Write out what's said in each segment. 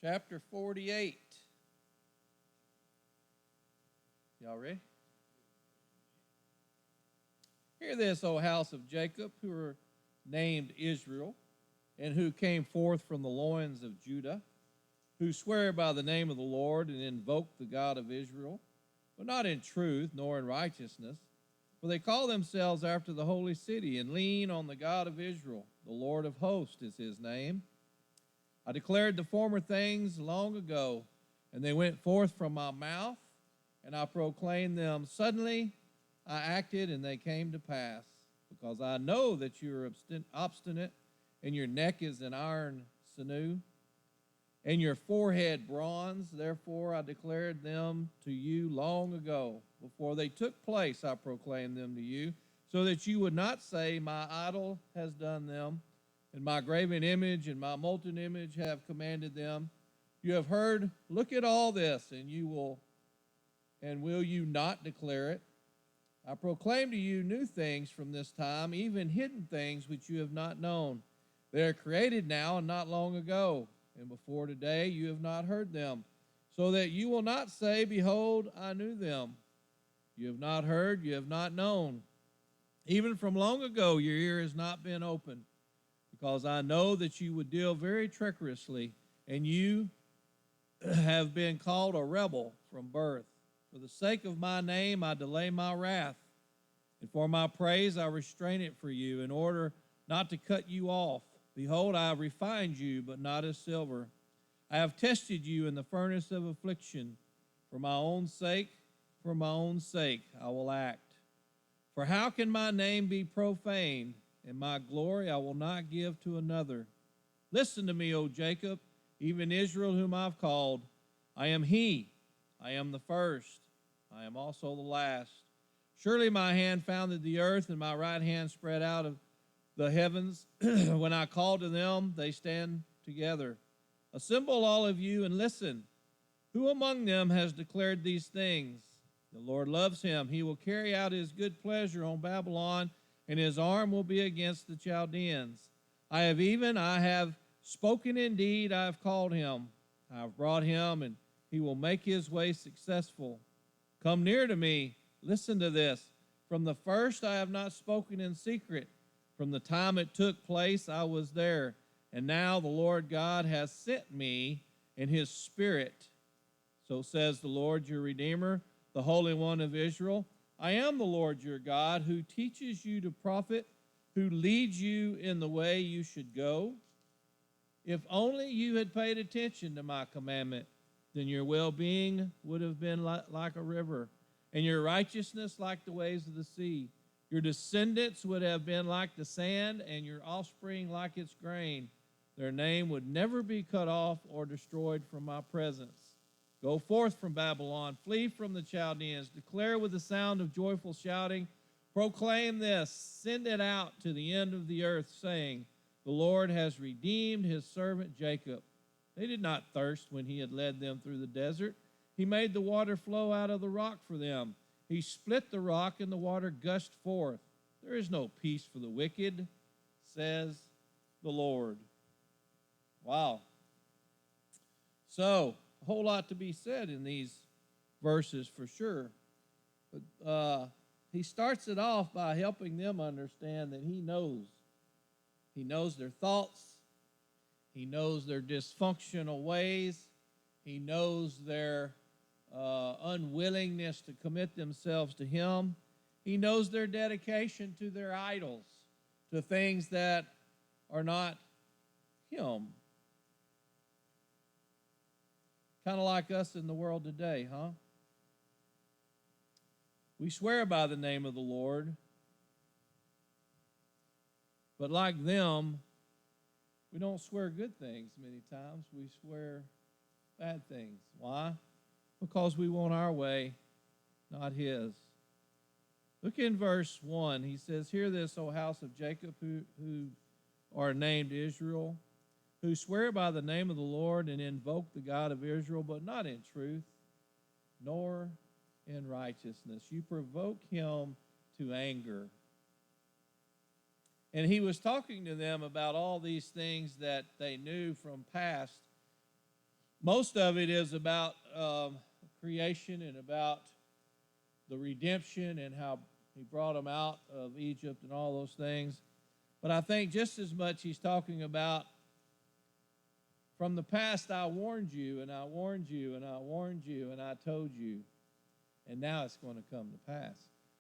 chapter 48. Y'all ready? Hear this, O house of Jacob, who are named Israel, and who came forth from the loins of Judah, who swear by the name of the Lord and invoke the God of Israel, but not in truth nor in righteousness. For they call themselves after the holy city and lean on the God of Israel. The Lord of hosts is his name. I declared the former things long ago, and they went forth from my mouth, and I proclaimed them. Suddenly I acted, and they came to pass, because I know that you are obstinate, and your neck is an iron sinew, and your forehead bronze. Therefore I declared them to you long ago. Before they took place, I proclaimed them to you, so that you would not say, my idol has done them, and my graven image and my molten image have commanded them. You have heard, look at all this, and will you not declare it? I proclaim to you new things from this time, even hidden things which you have not known. They are created now and not long ago, and before today you have not heard them, so that you will not say, behold, I knew them. You have not heard, you have not known. Even from long ago your ear has not been opened, because I know that you would deal very treacherously, and you have been called a rebel from birth. For the sake of my name I delay my wrath, and for my praise I restrain it for you, in order not to cut you off. Behold, I have refined you, but not as silver. I have tested you in the furnace of affliction. For my own sake, I will act. For how can my name be profaned, and my glory I will not give to another? Listen to me, O Jacob, even Israel whom I've called. I am he, I am the first, I am also the last. Surely my hand founded the earth, and my right hand spread out of the heavens. When I call to them, they stand together. Assemble all of you and listen. Who among them has declared these things? The Lord loves him. He will carry out his good pleasure on Babylon, and his arm will be against the Chaldeans. I have spoken indeed, I have called him. I have brought him, and he will make his way successful. Come near to me. Listen to this. From the first I have not spoken in secret. From the time it took place, I was there. And now the Lord God has sent me in his Spirit. So says the Lord your Redeemer, the Holy One of Israel. I am the Lord your God, who teaches you to profit, who leads you in the way you should go. If only you had paid attention to my commandment, then your well-being would have been like a river, and your righteousness like the waves of the sea. Your descendants would have been like the sand, and your offspring like its grain. Their name would never be cut off or destroyed from my presence. Go forth from Babylon, flee from the Chaldeans, declare with the sound of joyful shouting, proclaim this, send it out to the end of the earth, saying, the Lord has redeemed his servant Jacob. They did not thirst when he had led them through the desert. He made the water flow out of the rock for them. He split the rock, and the water gushed forth. There is no peace for the wicked, says the Lord. Wow. So, a whole lot to be said in these verses for sure. But he starts it off by helping them understand that he knows. He knows their thoughts. He knows their dysfunctional ways. He knows their unwillingness to commit themselves to him. He knows their dedication to their idols, to things that are not him. Kind of like us in the world today, huh? We swear by the name of the Lord, but like them, we don't swear good things many times. We swear bad things. Why? Because we want our way, not his. Look in verse 1. He says, hear this, O house of Jacob, who are named Israel, who swear by the name of the Lord and invoke the God of Israel, but not in truth, nor in righteousness. You provoke him to anger. And he was talking to them about all these things that they knew from past Most of it is about creation and about the redemption and how he brought them out of Egypt and all those things. But I think just as much he's talking about from the past, I warned you, and I warned you, and I warned you, and I told you, and now it's going to come to pass.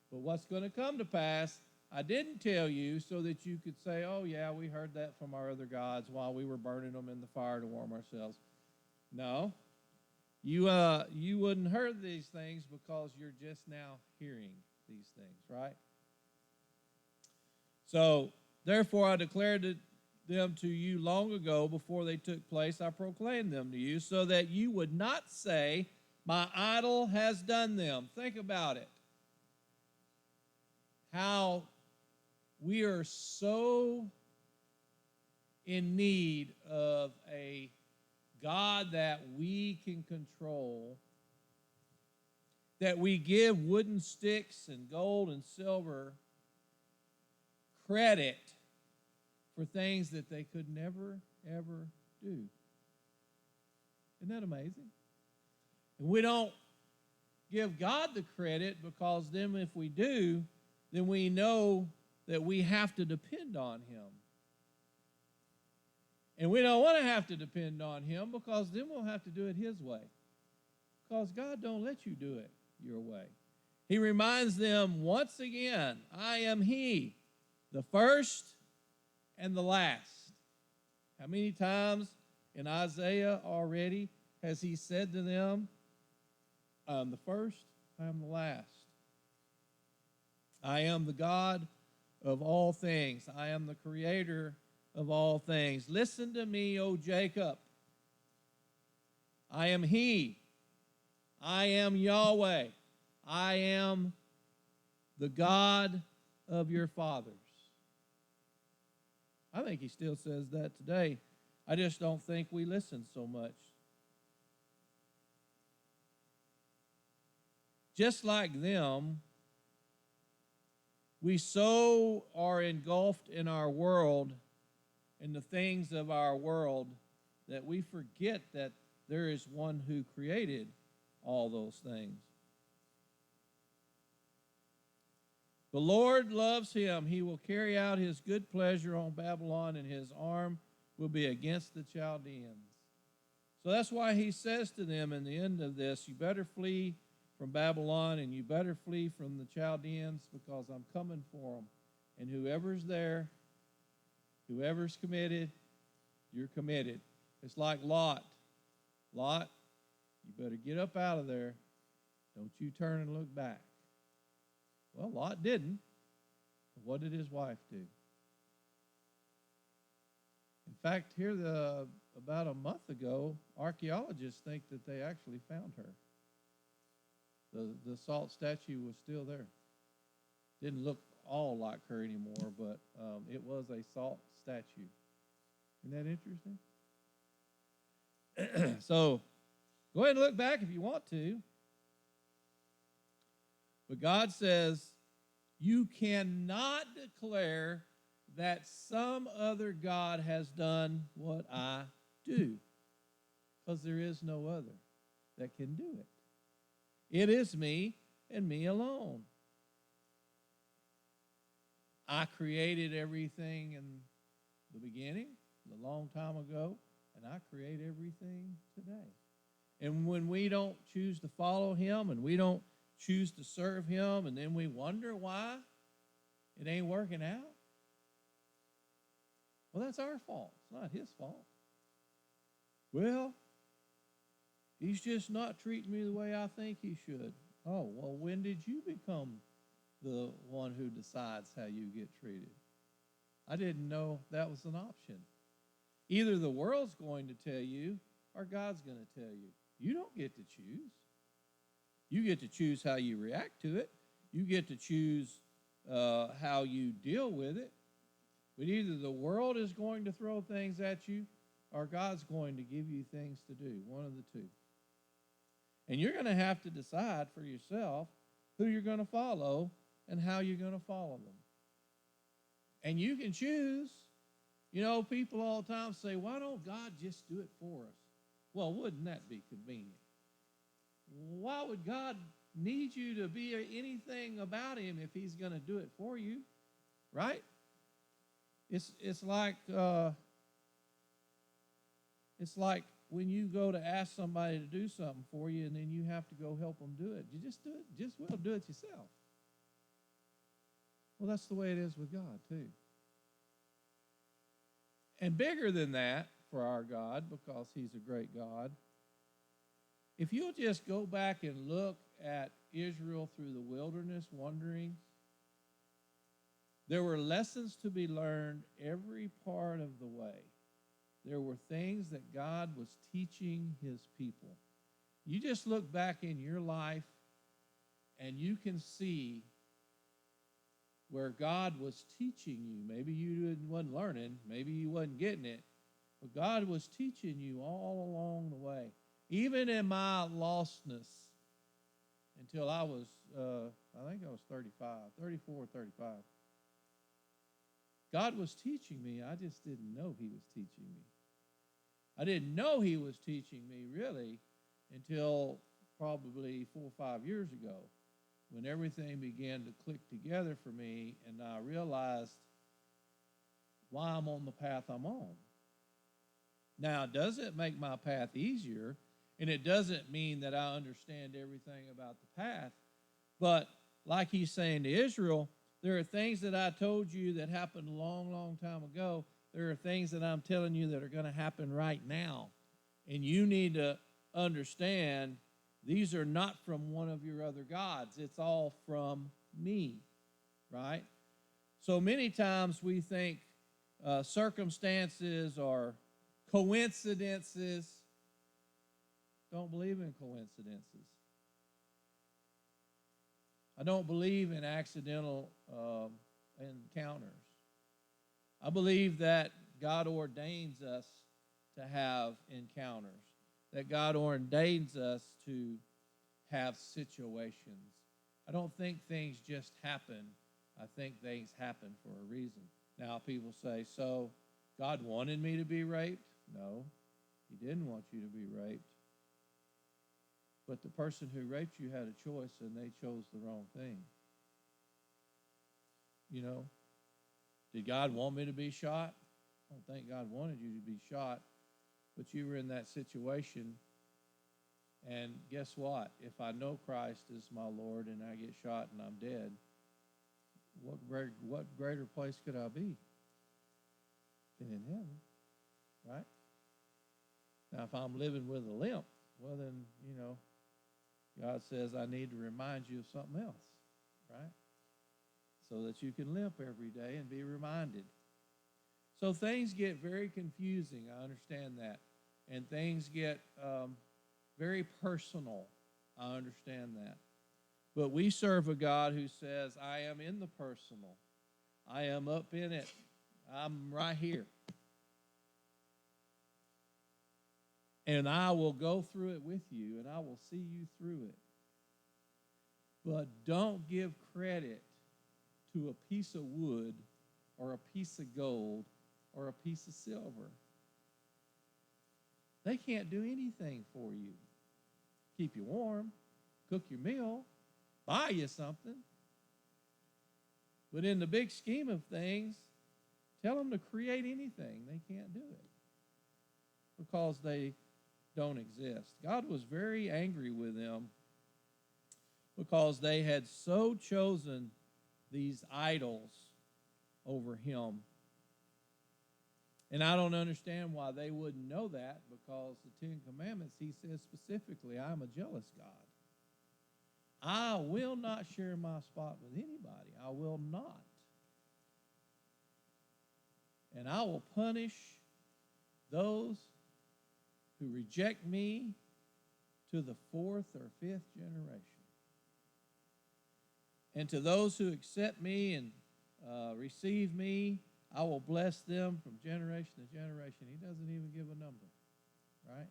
But what's going to come to pass, I didn't tell you so that you could say, oh, yeah, we heard that from our other gods while we were burning them in the fire to warm ourselves. No, you wouldn't heard these things because you're just now hearing these things, right? So, therefore, I declared them to you long ago before they took place. I proclaimed them to you so that you would not say, my idol has done them. Think about it. How we are so in need of a God that we can control, that we give wooden sticks and gold and silver credit for things that they could never, ever do. Isn't that amazing? And we don't give God the credit because then if we do, then we know that we have to depend on him. And we don't want to have to depend on him because then we'll have to do it his way. Because God don't let you do it your way. He reminds them once again, I am he, the first and the last. How many times in Isaiah already has he said to them, I am the first, I am the last. I am the God of all things. I am the creator of all things. Listen to me, O Jacob. I am he. I am Yahweh. I am the God of your fathers. I think he still says that today. I just don't think we listen so much. Just like them, we so are engulfed in our world, in the things of our world, that we forget that there is one who created all those things. The Lord loves him. He will carry out his good pleasure on Babylon, and his arm will be against the Chaldeans. So that's why he says to them in the end of this, you better flee from Babylon, and you better flee from the Chaldeans because I'm coming for them. And whoever's there, whoever's committed, you're committed. It's like Lot. Lot, you better get up out of there. Don't you turn and look back. Well, Lot didn't. What did his wife do? In fact, here about a month ago, archaeologists think that they actually found her. The salt statue was still there. Didn't look all like her anymore, but it was a salt statue. Isn't that interesting? So, go ahead and look back if you want to. But God says, you cannot declare that some other God has done what I do, because there is no other that can do it. It is me and me alone. I created everything in the beginning, a long time ago, and I create everything today. And when we don't choose to follow him and we don't choose to serve him, and then we wonder why it ain't working out, well, that's our fault. It's not his fault. Well, he's just not treating me the way I think he should. Oh, well, when did you become the one who decides how you get treated? I didn't know that was an option. Either the world's going to tell you or God's going to tell you. You don't get to choose. You get to choose how you react to it. You get to choose how you deal with it. But either the world is going to throw things at you or God's going to give you things to do, one of the two. And you're going to have to decide for yourself who you're going to follow and how you're going to follow them. And you can choose. You know, people all the time say, why don't God just do it for us? Well, wouldn't that be convenient? Why would God need you to be anything about him if he's going to do it for you? Right? It's like when you go to ask somebody to do something for you and then you have to go help them do it. You just do it. Just well do it yourself. Well, that's the way it is with God too. And bigger than that for our God, because he's a great God, if you'll just go back and look at Israel through the wilderness wanderings, there were lessons to be learned every part of the way. There were things that God was teaching his people. You just look back in your life and you can see where God was teaching you. Maybe you wasn't learning, maybe you wasn't getting it, but God was teaching you all along the way. Even in my lostness, until I was, I think I was 34 or 35. God was teaching me. I just didn't know he was teaching me. I didn't know he was teaching me really until probably 4 or 5 years ago, when everything began to click together for me and I realized why I'm on the path I'm on. Now, it doesn't make my path easier, and it doesn't mean that I understand everything about the path, but like he's saying to Israel, there are things that I told you that happened a long, long time ago. There are things that I'm telling you that are going to happen right now, and you need to understand these are not from one of your other gods. It's all from me, right? So many times we think circumstances are coincidences. Don't believe in coincidences. I don't believe in accidental encounters. I believe that God ordains us to have encounters, that God ordains us to have situations. I don't think things just happen. I think things happen for a reason. Now, people say, so God wanted me to be raped? No, he didn't want you to be raped. But the person who raped you had a choice, and they chose the wrong thing. You know, did God want me to be shot? I don't think God wanted you to be shot, but you were in that situation. And guess what? If I know Christ is my Lord and I get shot and I'm dead, what greater place could I be than in heaven, right? Now, if I'm living with a limp, well then, you know, God says I need to remind you of something else, right? So that you can limp every day and be reminded. So things get very confusing. I understand that. And things get very personal. I understand that. But we serve a God who says, I am in the personal. I am up in it. I'm right here. And I will go through it with you, and I will see you through it. But don't give credit to a piece of wood or a piece of gold or a piece of silver. They can't do anything for you. Keep you warm, cook your meal, buy you something. But in the big scheme of things, tell them to create anything. They can't do it because they don't exist. God was very angry with them because they had so chosen these idols over him. And I don't understand why they wouldn't know that, because the Ten Commandments, he says specifically, I'm a jealous God. I will not share my spot with anybody. I will not. And I will punish those who reject me to the 4th or 5th generation. And to those who accept me and receive me, I will bless them from generation to generation. He doesn't even give a number, right?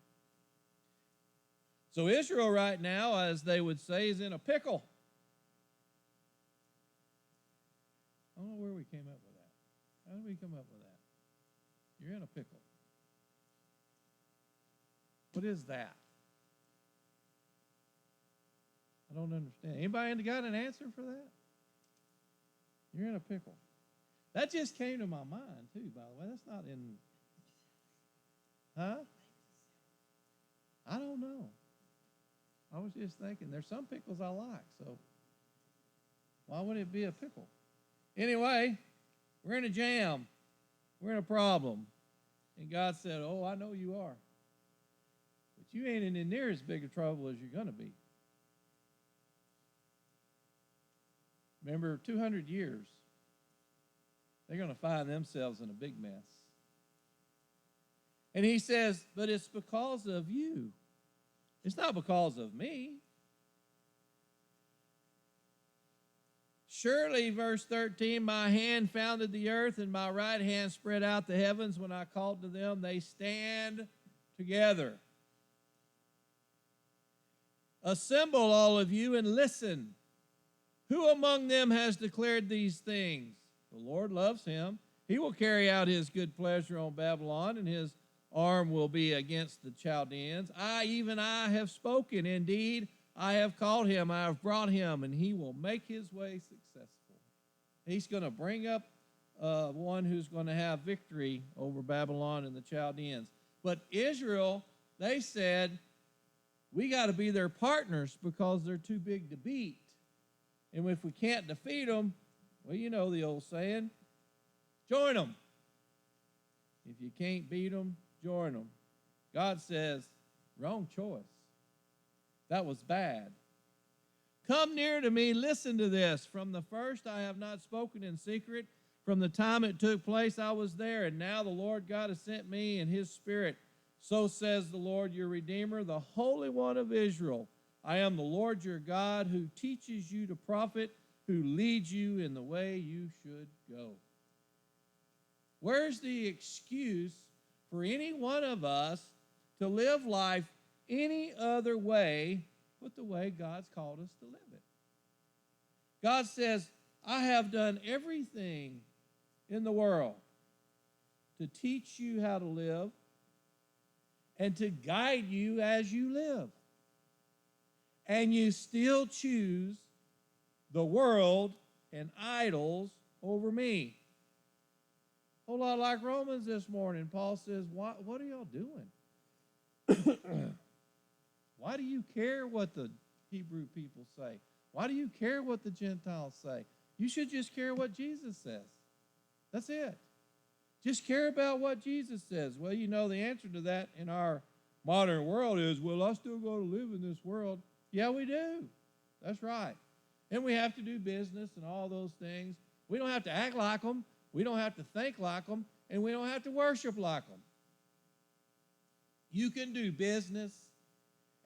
So Israel right now, as they would say, is in a pickle. I don't know where we came up with that. How did we come up with that? You're in a pickle. What is that? I don't understand. Anybody got an answer for that? You're in a pickle. That just came to my mind, too, by the way. That's not in... Huh? I don't know. I was just thinking, there's some pickles I like, so why would it be a pickle? Anyway, we're in a jam. We're in a problem. And God said, oh, I know you are. But you ain't in near as big a trouble as you're going to be. Remember, 200 years, they're going to find themselves in a big mess. And he says, but it's because of you. It's not because of me. Surely, verse 13, my hand founded the earth and my right hand spread out the heavens. When I called to them, they stand together. Assemble, all of you, and listen. Who among them has declared these things? The Lord loves him. He will carry out his good pleasure on Babylon, and his arm will be against the Chaldeans. Even I have spoken. Indeed, I have called him. I have brought him, and he will make his way successful. He's going to bring up one who's going to have victory over Babylon and the Chaldeans. But Israel, they said, we got to be their partners because they're too big to beat. And if we can't defeat them, well, you know the old saying, join them. If you can't beat them, join them. God says, wrong choice. That was bad. Come near to me, listen to this. From the first I have not spoken in secret. From the time it took place I was there, and now the Lord God has sent me in his Spirit. So says the Lord your Redeemer, the Holy One of Israel. I am the Lord your God who teaches you to profit, who leads you in the way you should go. Where's the excuse for any one of us to live life any other way but the way God's called us to live it? God says, I have done everything in the world to teach you how to live and to guide you as you live. And you still choose the world and idols over me. A whole lot like Romans this morning. Paul says, what are y'all doing? Why do you care what the Hebrew people say? Why do you care what the Gentiles say? You should just care what Jesus says. That's it. Just care about what Jesus says. Well, you know the answer to that in our modern world is, well, I still got to live in this world. Yeah, we do. That's right. And we have to do business and all those things. We don't have to act like them. We don't have to think like them. And we don't have to worship like them. You can do business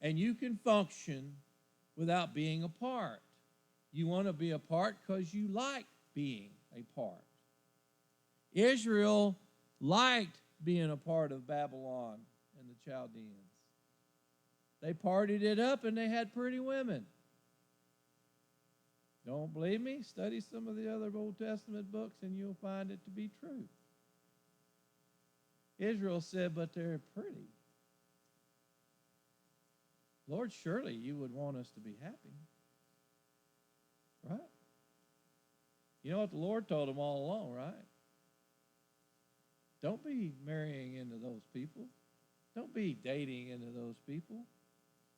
and you can function without being a part. You want to be a part because you like being a part. Israel liked being a part of Babylon and the Chaldeans. They partied it up and they had pretty women. Don't believe me? Study some of the other Old Testament books and you'll find it to be true. Israel said, but they're pretty. Lord, surely you would want us to be happy. Right? You know what the Lord told them all along, right? Don't be marrying into those people. Don't be dating into those people.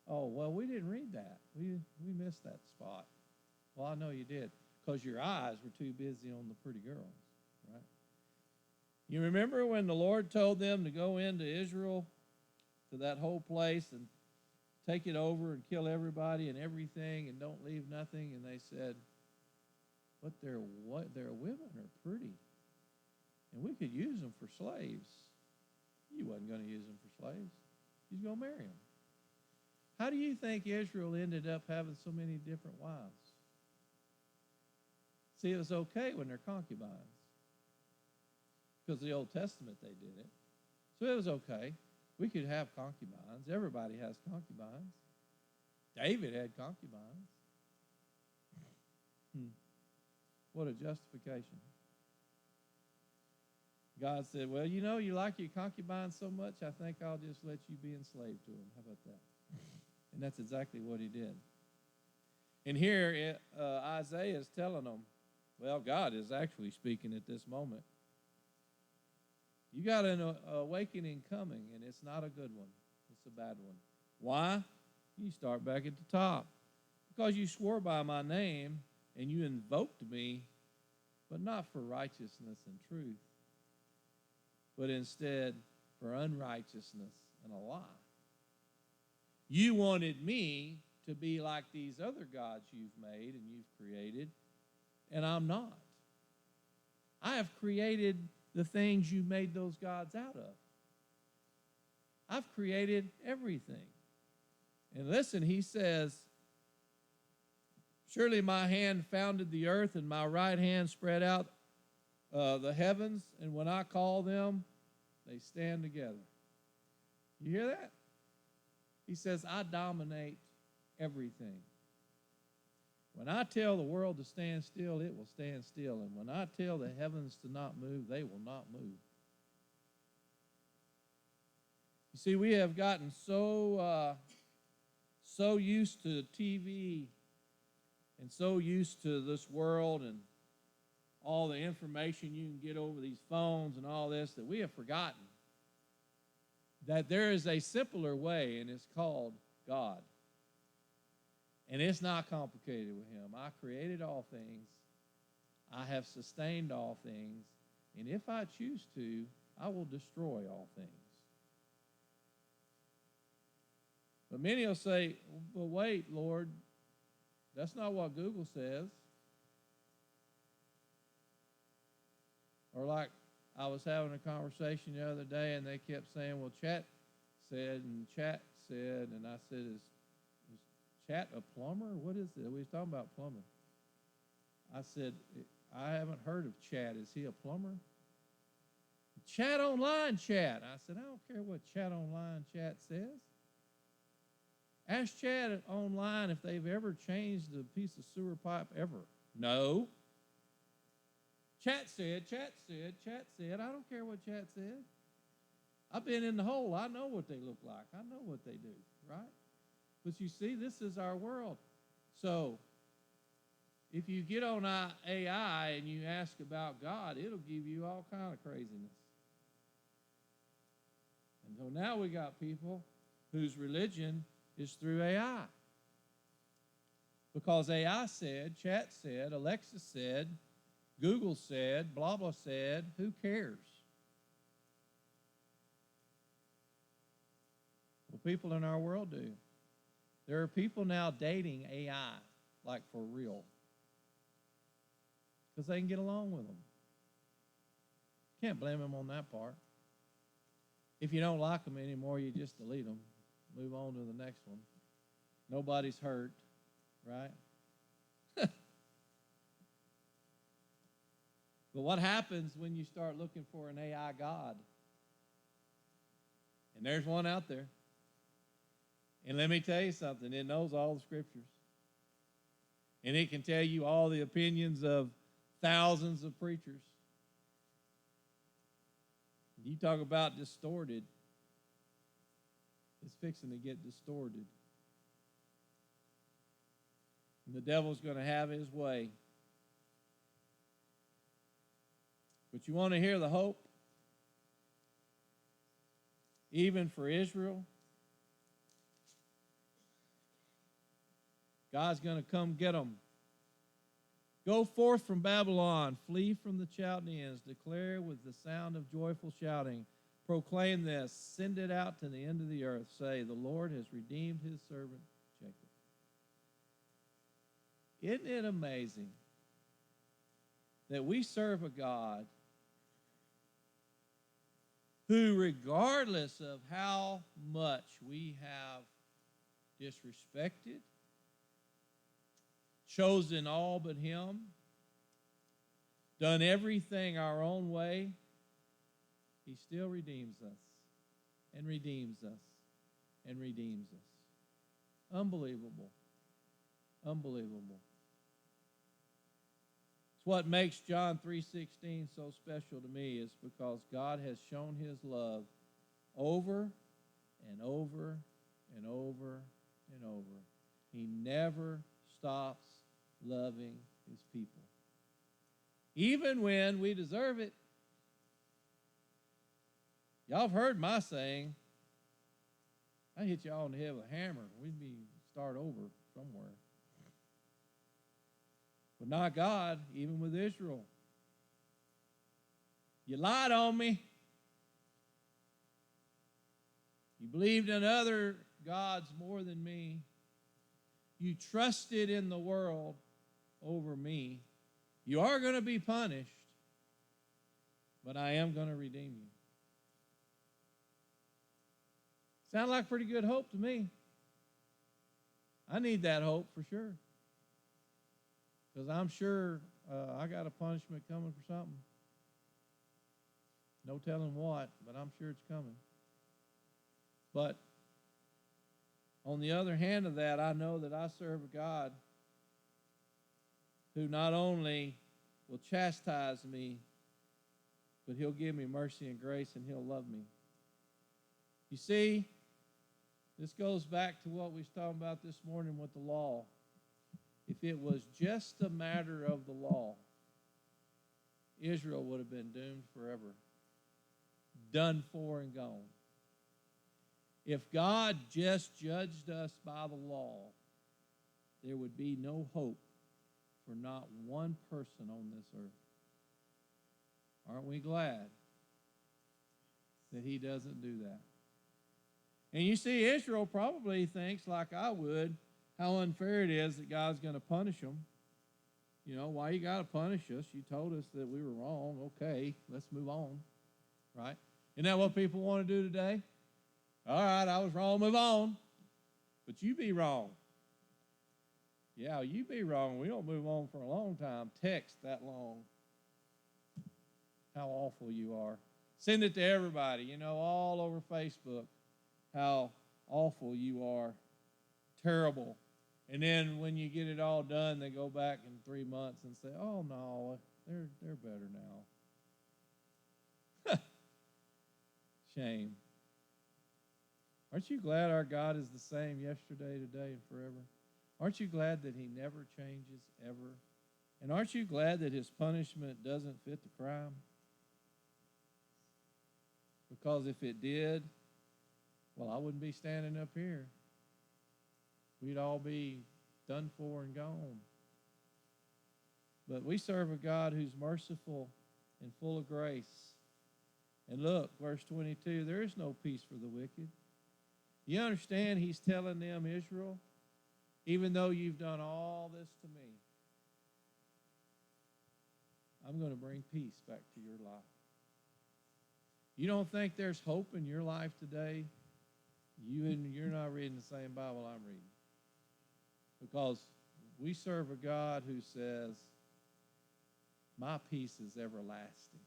Oh, well, we didn't read that. We missed that spot. Well, I know you did, because your eyes were too busy on the pretty girls, right? You remember when the Lord told them to go into Israel, to that whole place, and take it over and kill everybody and everything and don't leave nothing? And they said, but their women are pretty, and we could use them for slaves. You wasn't going to use them for slaves. You was going to marry them. How do you think Israel ended up having so many different wives? See, it was okay when they're concubines. Because the Old Testament, they did it. So it was okay. We could have concubines. Everybody has concubines. David had concubines. What a justification. God said, well, you know, you like your concubine so much, I think I'll just let you be enslaved to them. How about that? And that's exactly what he did. And here Isaiah is telling them, well, God is actually speaking at this moment. You got an awakening coming, and it's not a good one. It's a bad one. Why? You start back at the top. Because you swore by my name, and you invoked me, but not for righteousness and truth, but instead for unrighteousness and a lie. You wanted me to be like these other gods you've made and you've created, and I'm not. I have created the things you made those gods out of. I've created everything. And listen, he says, surely my hand founded the earth and my right hand spread out the heavens, and when I call them, they stand together. You hear that? He says, I dominate everything. When I tell the world to stand still, it will stand still. And when I tell the heavens to not move, they will not move. You see, we have gotten so used to TV and so used to this world and all the information you can get over these phones and all this that we have forgotten that there is a simpler way, and it's called God. And it's not complicated with him. I created all things. I have sustained all things. And if I choose to, I will destroy all things. But many will say, but wait, Lord, that's not what Google says. Or like I was having a conversation the other day, and they kept saying, well, chat said, and I said, is Chat a plumber? What is it? We was talking about plumbing. I said, I haven't heard of Chat. Is he a plumber? Chat online chat. I said, I don't care what Chat online chat says. Ask Chat online if they've ever changed a piece of sewer pipe ever. No. Chat said. I don't care what Chat said. I've been in the hole. I know what they look like. I know what they do, right? But you see, this is our world. So if you get on AI and you ask about God, it'll give you all kind of craziness. And so now we got people whose religion is through AI. Because AI said, Chat said, Alexa said, Google said, blah, blah said, who cares? Well, people in our world do. There are people now dating AI, like for real, because they can get along with them. Can't blame them on that part. If you don't like them anymore, you just delete them. Move on to the next one. Nobody's hurt, right? But what happens when you start looking for an AI God? And there's one out there. And let me tell you something, it knows all the scriptures. And it can tell you all the opinions of thousands of preachers. You talk about distorted. It's fixing to get distorted. And the devil's going to have his way. But you want to hear the hope? Even for Israel, God's going to come get them. Go forth from Babylon, flee from the Chaldeans, declare with the sound of joyful shouting, proclaim this, send it out to the end of the earth, say, the Lord has redeemed his servant Jacob. Isn't it amazing that we serve a God who, regardless of how much we have disrespected, chosen all but him, done everything our own way, he still redeems us and redeems us and redeems us. Unbelievable. Unbelievable. It's what makes John 3:16 so special to me is because God has shown his love over and over and over and over. He never stops loving his people. Even when we deserve it. Y'all have heard my saying, I hit y'all in the head with a hammer. We'd be start over somewhere. But not God, even with Israel. You lied on me. You believed in other gods more than me. You trusted in the world over me. You are going to be punished, but I am going to redeem you. Sound like pretty good hope to me. I need that hope for sure. Because I'm sure I got a punishment coming for something. No telling what, but I'm sure it's coming. But on the other hand of that, I know that I serve a God who not only will chastise me, but he'll give me mercy and grace and he'll love me. You see, this goes back to what we was talking about this morning with the law. If it was just a matter of the law, Israel would have been doomed forever, done for and gone. If God just judged us by the law, there would be no hope for not one person on this earth. Aren't we glad that he doesn't do that? And you see, Israel probably thinks, like I would, how unfair it is that God's going to punish them. You know, why you got to punish us? You told us that we were wrong. Okay, let's move on. Right? Isn't that what people want to do today? All right, I was wrong, move on. But you be wrong. Yeah, you be wrong. We don't move on for a long time. Text that long. How awful you are. Send it to everybody, you know, all over Facebook. How awful you are. Terrible. And then when you get it all done, they go back in 3 months and say, oh, no, they're better now. Shame. Aren't you glad our God is the same yesterday, today, and forever? Aren't you glad that he never changes, ever? And aren't you glad that his punishment doesn't fit the crime? Because if it did, well, I wouldn't be standing up here. We'd all be done for and gone. But we serve a God who's merciful and full of grace. And look, verse 22, there is no peace for the wicked. You understand he's telling them, Israel, even though you've done all this to me, I'm going to bring peace back to your life. You don't think there's hope in your life today? You're not reading the same Bible I'm reading. Because we serve a God who says, my peace is everlasting.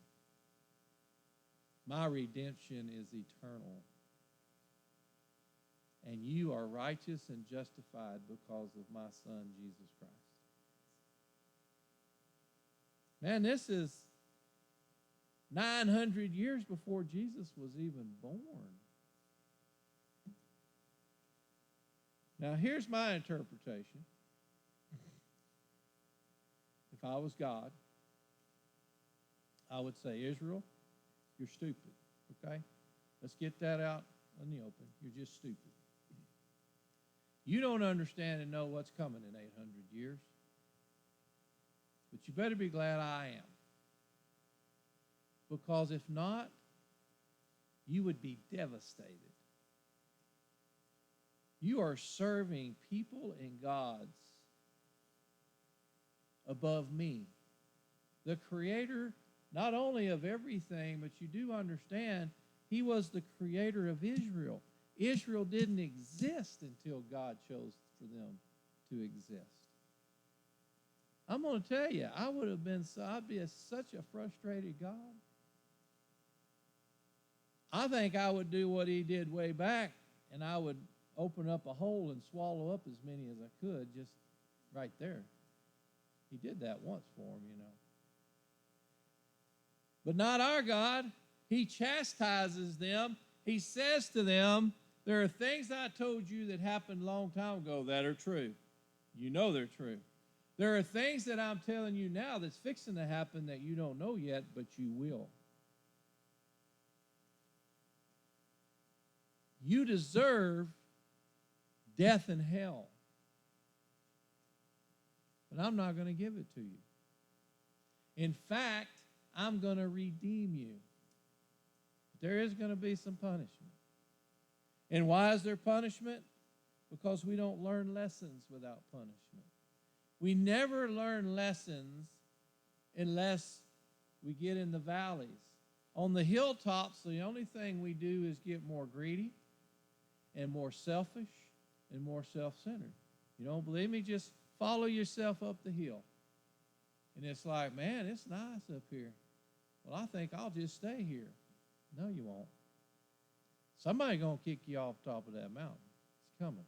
My redemption is eternal. And you are righteous and justified because of my Son, Jesus Christ. Man, this is 900 years before Jesus was even born. Now, here's my interpretation. If I was God, I would say, Israel, you're stupid, okay? Let's get that out in the open. You're just stupid. You don't understand and know what's coming in 800 years. But you better be glad I am. Because if not, you would be devastated. You are serving people and gods above me, the creator not only of everything, but you do understand he was the creator of Israel. Israel didn't exist until God chose for them to exist. I'm going to tell you, I'd be such a frustrated God. I think I would do what he did way back, and I would open up a hole and swallow up as many as I could just right there. He did that once for him, you know. But not our God. He chastises them. He says to them, there are things I told you that happened a long time ago that are true. You know they're true. There are things that I'm telling you now that's fixing to happen that you don't know yet, but you will. You deserve death and hell. But I'm not going to give it to you. In fact, I'm going to redeem you. But there is going to be some punishment. And why is there punishment? Because we don't learn lessons without punishment. We never learn lessons unless we get in the valleys. On the hilltops, the only thing we do is get more greedy and more selfish and more self-centered. You don't believe me? Just follow yourself up the hill. And it's like, man, it's nice up here. Well, I think I'll just stay here. No, you won't. Somebody's going to kick you off the top of that mountain. It's coming.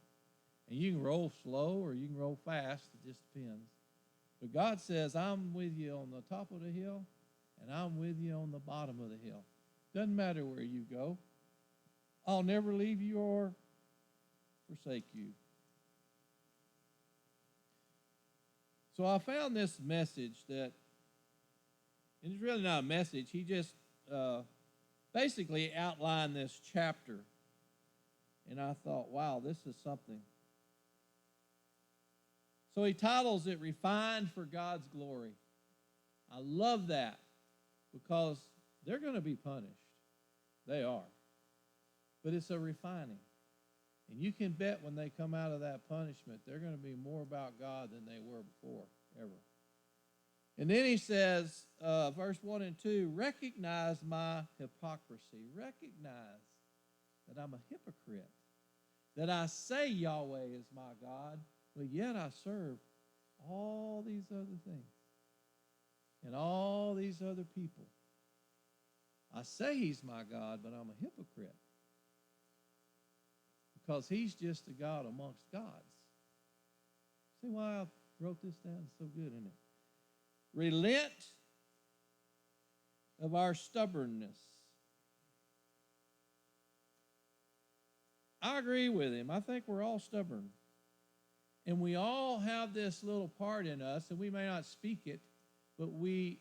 And you can roll slow or you can roll fast. It just depends. But God says, I'm with you on the top of the hill and I'm with you on the bottom of the hill. Doesn't matter where you go. I'll never leave you or forsake you. So I found this message that, and it's really not a message. He just basically outlined this chapter. And I thought, wow, this is something. So he titles it Refined for God's Glory. I love that because they're going to be punished. They are. But it's a refining. And you can bet when they come out of that punishment, they're going to be more about God than they were before, ever. And then he says, verse 1 and 2, recognize my hypocrisy. Recognize that I'm a hypocrite. That I say Yahweh is my God, but yet I serve all these other things and all these other people. I say he's my God, but I'm a hypocrite. Because he's just a God amongst gods. See why I wrote this down? It's so good, isn't it? Relent of our stubbornness. I agree with him. I think we're all stubborn. And we all have this little part in us, and we may not speak it, but we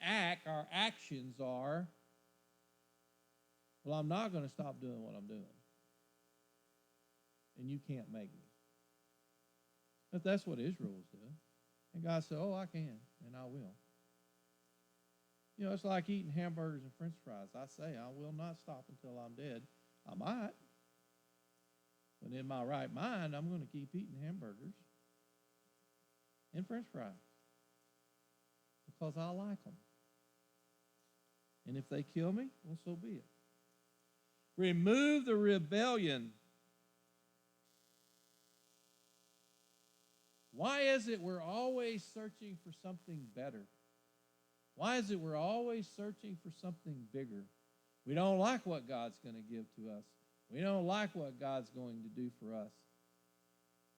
act, our actions are, well, I'm not going to stop doing what I'm doing. And you can't make me. But that's what Israel was doing. And God said, oh, I can, and I will. You know, it's like eating hamburgers and french fries. I say I will not stop until I'm dead. I might. But in my right mind, I'm going to keep eating hamburgers and french fries because I like them. And if they kill me, well, so be it. Remove the rebellion. Why is it we're always searching for something better? Why is it we're always searching for something bigger? We don't like what God's going to give to us. We don't like what God's going to do for us.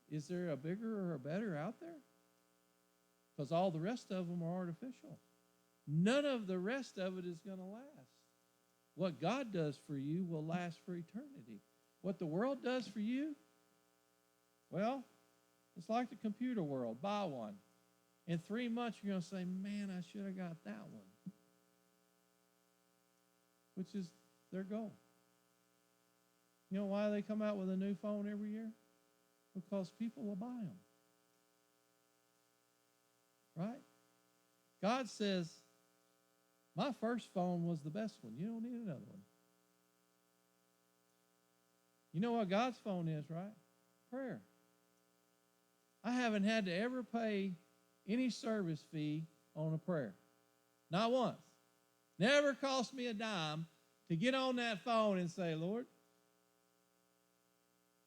Is there a bigger or a better out there? Because all the rest of them are artificial. None of the rest of it is going to last. What God does for you will last for eternity. What the world does for you, well, it's like the computer world. Buy one. In 3 months, you're going to say, man, I should have got that one. Which is their goal. You know why they come out with a new phone every year? Because people will buy them. Right? God says, my first phone was the best one. You don't need another one. You know what God's phone is, right? Prayer. I haven't had to ever pay any service fee on a prayer. Not once. Never cost me a dime to get on that phone and say, Lord.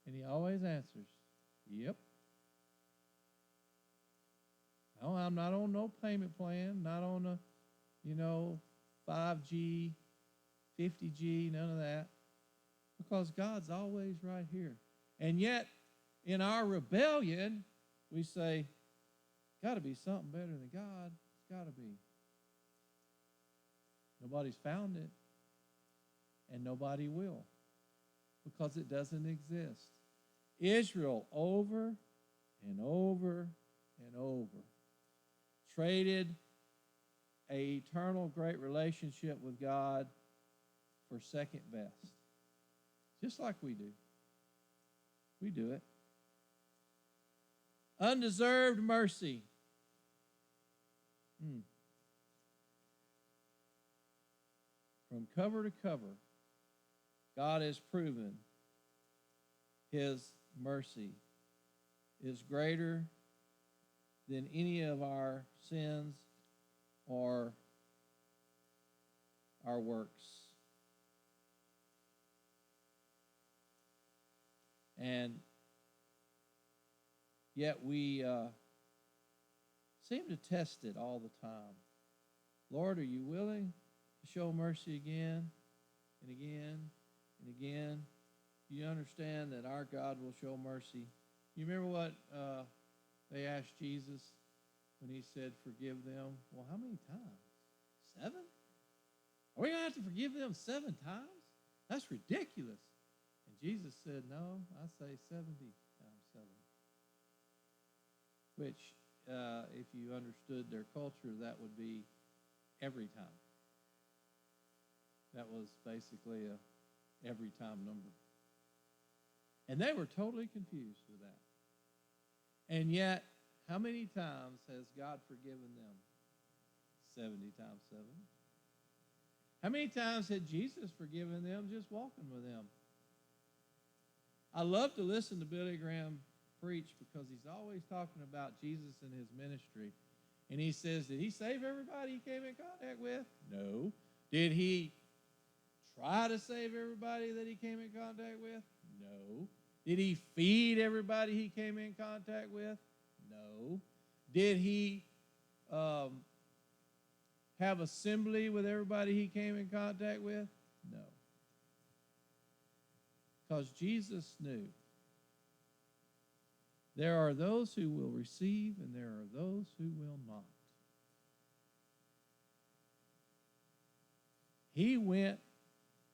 And he always answers, yep. No, I'm not on no payment plan, not on a, 5G, 50G, none of that. Because God's always right here. And yet, in our rebellion, we say, got to be something better than God. It's got to be. Nobody's found it, and nobody will, because it doesn't exist. Israel, over and over and over, traded an eternal great relationship with God for second best. Just like we do. We do it. Undeserved mercy. From cover to cover, God has proven his mercy is greater than any of our sins or our works. And yet we seem to test it all the time. Lord, are you willing to show mercy again and again and again? Do you understand that our God will show mercy? You remember what they asked Jesus when he said, forgive them? Well, how many times? 7? Are we going to have to forgive them 7 times? That's ridiculous. And Jesus said, no, I say 70 times 7. Which, if you understood their culture, that would be every time. That was basically a every time number. And they were totally confused with that. And yet, how many times has God forgiven them? 70 times 7. How many times had Jesus forgiven them just walking with them? I love to listen to Billy Graham preach because he's always talking about Jesus and his ministry. And he says, did he save everybody he came in contact with? No. Did he try to save everybody that he came in contact with? No. Did he feed everybody he came in contact with? No. Did he have assembly with everybody he came in contact with? No. Because Jesus knew there are those who will receive and there are those who will not. He went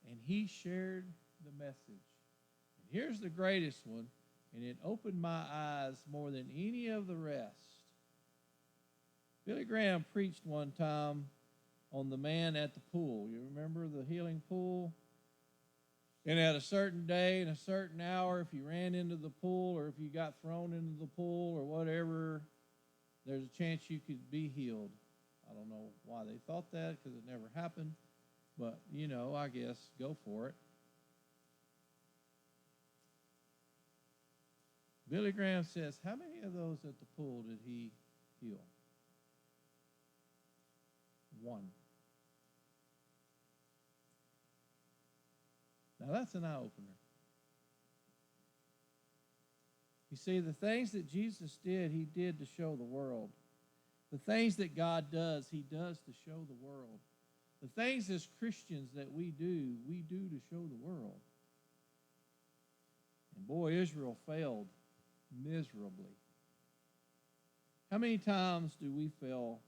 and he shared the message. And here's the greatest one, and it opened my eyes more than any of the rest. Billy Graham preached one time on the man at the pool. You remember the healing pool? And at a certain day and a certain hour, if you ran into the pool or if you got thrown into the pool or whatever, there's a chance you could be healed. I don't know why they thought that, because it never happened. But, I guess, go for it. Billy Graham says, how many of those at the pool did he heal? 1. Now, that's an eye-opener. You see, the things that Jesus did, he did to show the world. The things that God does, he does to show the world. The things as Christians that we do to show the world. And boy, Israel failed miserably. How many times do we fail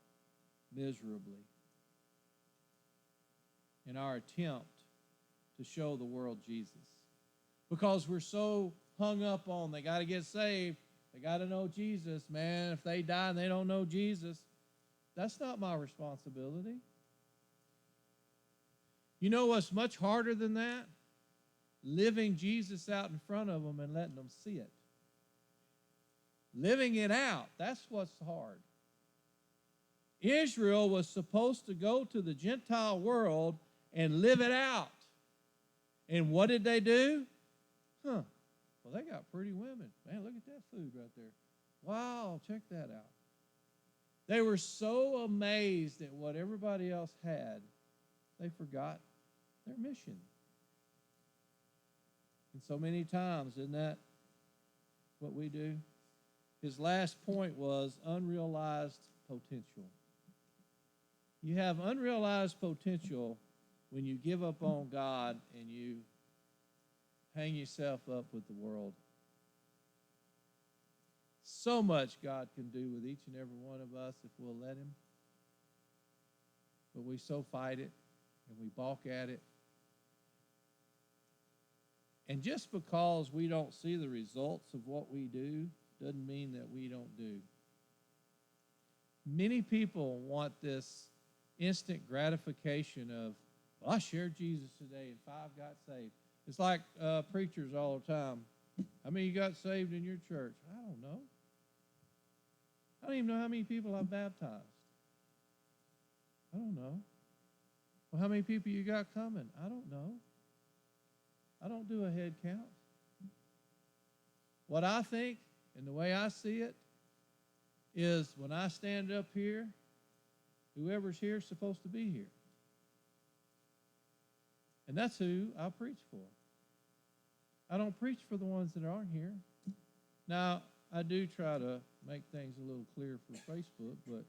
miserably in our attempt to show the world Jesus? Because we're so hung up on they got to get saved, they got to know Jesus. Man, if they die and they don't know Jesus, that's not my responsibility. You know what's much harder than that? Living Jesus out in front of them and letting them see it. Living it out, that's what's hard. Israel was supposed to go to the Gentile world and live it out. And what did they do? Well, they got pretty women. Man, look at that food right there. Wow, check that out. They were so amazed at what everybody else had, they forgot their mission. And so many times, isn't that what we do? His last point was unrealized potential. You have unrealized potential when you give up on God and you hang yourself up with the world. So much God can do with each and every one of us if we'll let him. But we so fight it. and we balk at it. And just because we don't see the results of what we do doesn't mean that we don't do. Many people want this instant gratification of, well, I shared Jesus today and 5 got saved. It's like preachers all the time. How many you got saved in your church? I don't know. I don't even know how many people I've baptized. I don't know. Well, how many people you got coming? I don't know. I don't do a head count. What I think and the way I see it is when I stand up here, whoever's here is supposed to be here. And that's who I preach for. I don't preach for the ones that aren't here. Now, I do try to make things a little clear for Facebook, but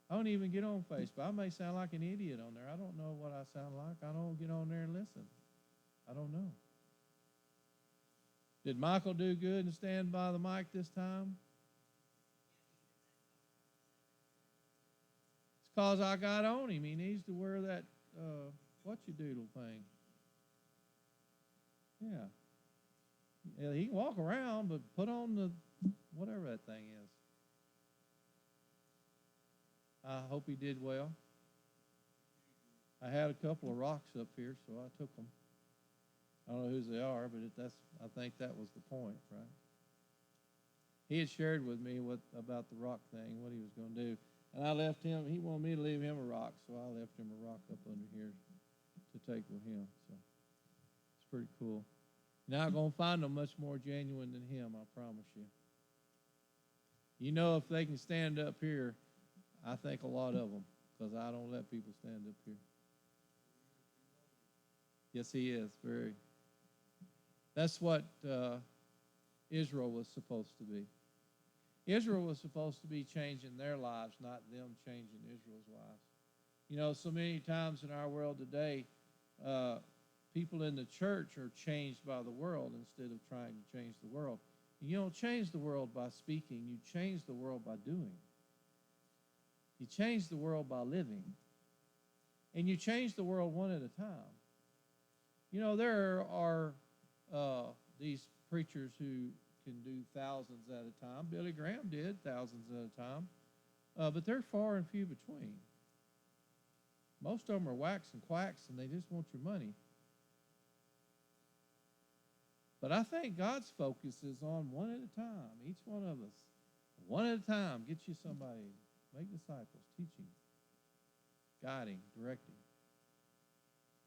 I don't even get on Facebook. I may sound like an idiot on there. I don't know what I sound like. I don't get on there and listen. I don't know. Did Michael do good and stand by the mic this time? It's because I got on him. He needs to wear that what-you-doodle thing. Yeah, he can walk around, but put on the whatever that thing is. I hope he did well. I had a couple of rocks up here, so I took them. I don't know whose they are, but I think that was the point, right? He had shared with me about the rock thing, what he was going to do. And I left him, he wanted me to leave him a rock, so I left him a rock up under here to take with him. So it's pretty cool. You're not going to find them much more genuine than him, I promise you. You know, if they can stand up here, I think a lot of them, because I don't let people stand up here. Yes, he is, very. That's what Israel was supposed to be. Israel was supposed to be changing their lives, not them changing Israel's lives. You know, so many times in our world today, people in the church are changed by the world instead of trying to change the world. You don't change the world by speaking. You change the world by doing. You change the world by living. And you change the world one at a time. You know, there are these preachers who can do thousands at a time. Billy Graham did thousands at a time. But they're far and few between. Most of them are whacks and quacks, and they just want your money. But I think God's focus is on one at a time, each one of us. One at a time, get you somebody. Make disciples, teaching, guiding, directing.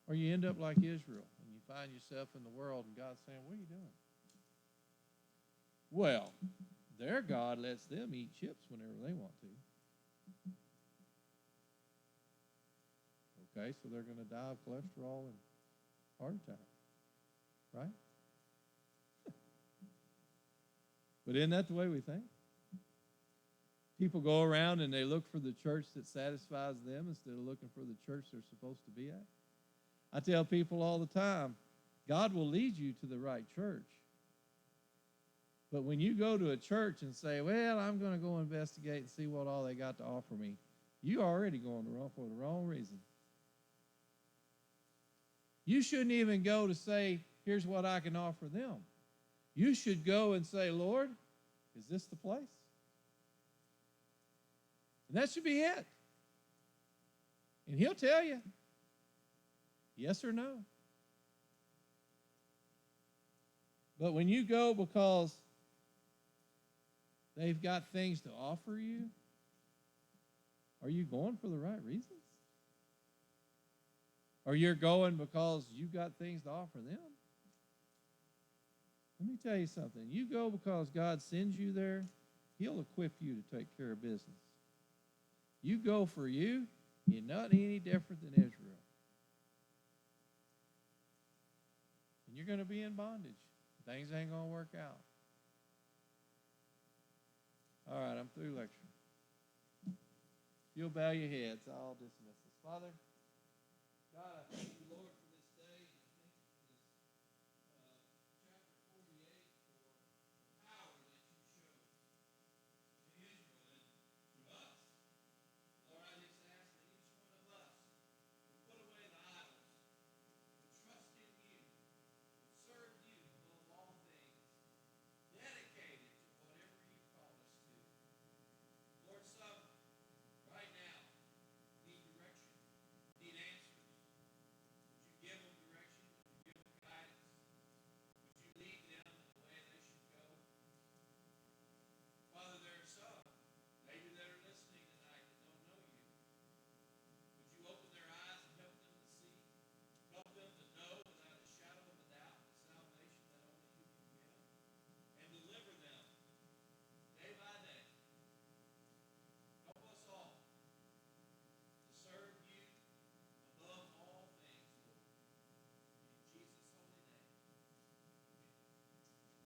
Or you end up like Israel, and you find yourself in the world, and God's saying, what are you doing? Well, their God lets them eat chips whenever they want to. Okay, so they're going to die of cholesterol and heart attack, right? But isn't that the way we think? People go around and they look for the church that satisfies them instead of looking for the church they're supposed to be at. I tell people all the time, God will lead you to the right church. But when you go to a church and say, well, I'm going to go investigate and see what all they got to offer me, you're already going for the wrong reason. You shouldn't even go to say, here's what I can offer them. You should go and say, Lord, is this the place? And that should be it. And he'll tell you, yes or no. But when you go because they've got things to offer you, are you going for the right reasons? Or you're going because you've got things to offer them? Let me tell you something. You go because God sends you there, he'll equip you to take care of business. You go for you, you're not any different than Israel. And you're going to be in bondage. Things ain't going to work out. All right, I'm through lecturing. If you'll bow your heads, I'll dismiss us. Father, God, I thank you.